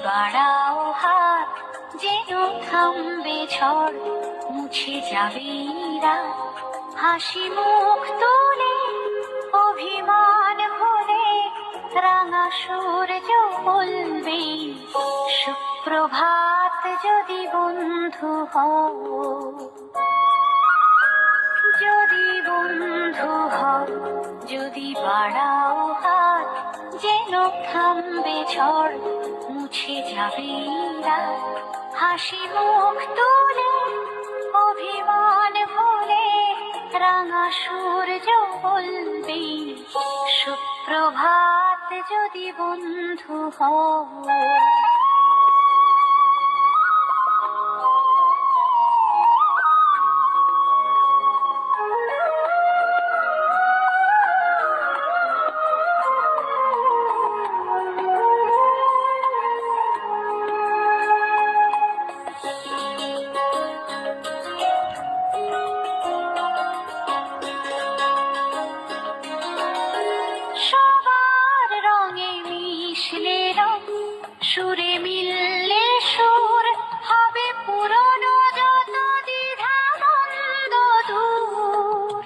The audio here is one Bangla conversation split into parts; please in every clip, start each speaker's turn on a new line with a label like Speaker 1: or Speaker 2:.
Speaker 1: বাড়াও হাত যেন থামবে ঝড়, মুছে যাবে রাত। হাসি মুখ তুলে অভিমান ভুলে রাঙা সূর্য বলবে সুপ্রভাত। যদি বন্ধু হও, যদি বন্ধু হও, যদি বাড়াও হাত যেন থামবে ঝড়, মুছে যাবে রাত। হাসি মুখ তুলে অভিমান ভুলে রাঙা সূর্য বলবে সুপ্রভাত। যদি বন্ধু হও, সবার রঙে মিশলে রং, সুরে মিললে সুর, হবে পুরনো যত দ্বিধা দ্বন্দ্ব দূর।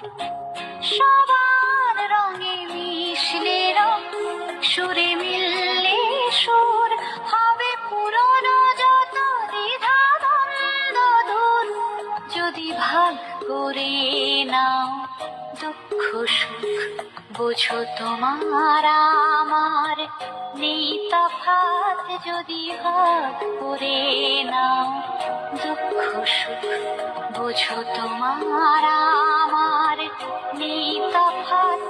Speaker 1: সবার রঙে মিশলে রং, সুরে মিললে সুর, হবে পুরনো যত দ্বিধা দ্বন্দ্ব দূর। যদি ভাগ করে নাও দুঃখ সুখ, বুঝো তোমার আমার নেই তফাৎ। যদি ভাগ করে নাও দুঃখ সুখ, বুঝো তোমার আমার নেই তফাৎ।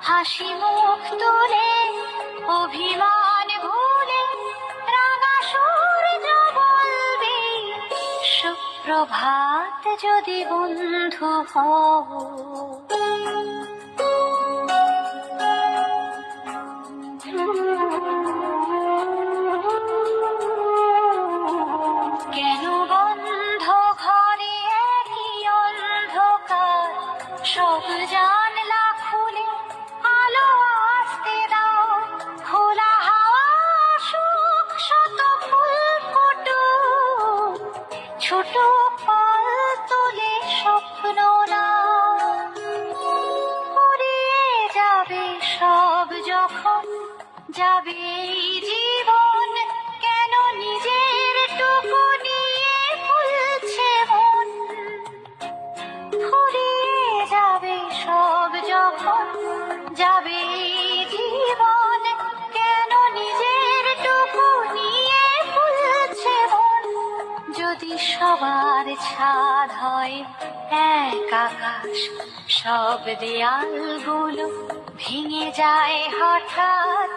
Speaker 1: হাসি মুখ তুলে অভিমান ভুলে রাঙা সূর্য বলবে সুপ্রভাত। যদি বন্ধু হও, কেন বন্ধ ঘরে একই অন্ধকার, সব জানলা খুলে আলো আসতে দাও। খোলা হাওয়া সুখ, শত ফুল ফুটুক, ছোট পাল তুলে স্বপ্ন নাও। ফুরিয়ে যাবে সব যখন যাবে এই জীবন, কেন নিজের টুকু নিয়ে ফুলছে মন। ফুরিয়ে যাবে সব যখন যাবে এই জীবন, কেন নিজের টুকু নিয়ে ফুলছে মন। যদি সবার ছাদ হয় এক আকাশ, সব দেয়ালগুলো ভেঙে যায় হঠাৎ।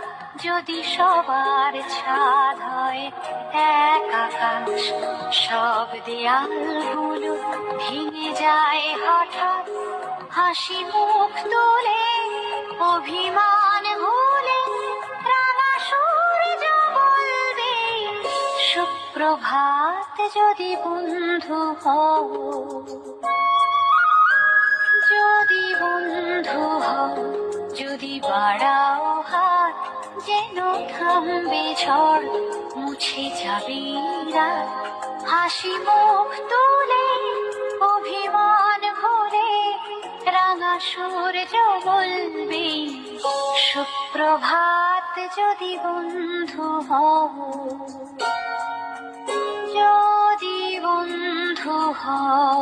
Speaker 1: যদি সবার ছাদ হয় এক আকাশ, সব দেয়ালগুলো ভেঙে যায় হঠাৎ। হাসি মুখ তুলে অভিমান ভুলে রাঙা সূর্য বলবে সুপ্রভাত। যদি বন্ধু হও, যদি বন্ধু হও, যদি বাড়াও হাত যেন থামবে ঝড়, মুছে যাবে রাত। হাসি মুখ তুলে অভিমান ভুলে রাঙা সূর্য বলবে সুপ্রভাত। যদি বন্ধু হও, যদি বন্ধু হও।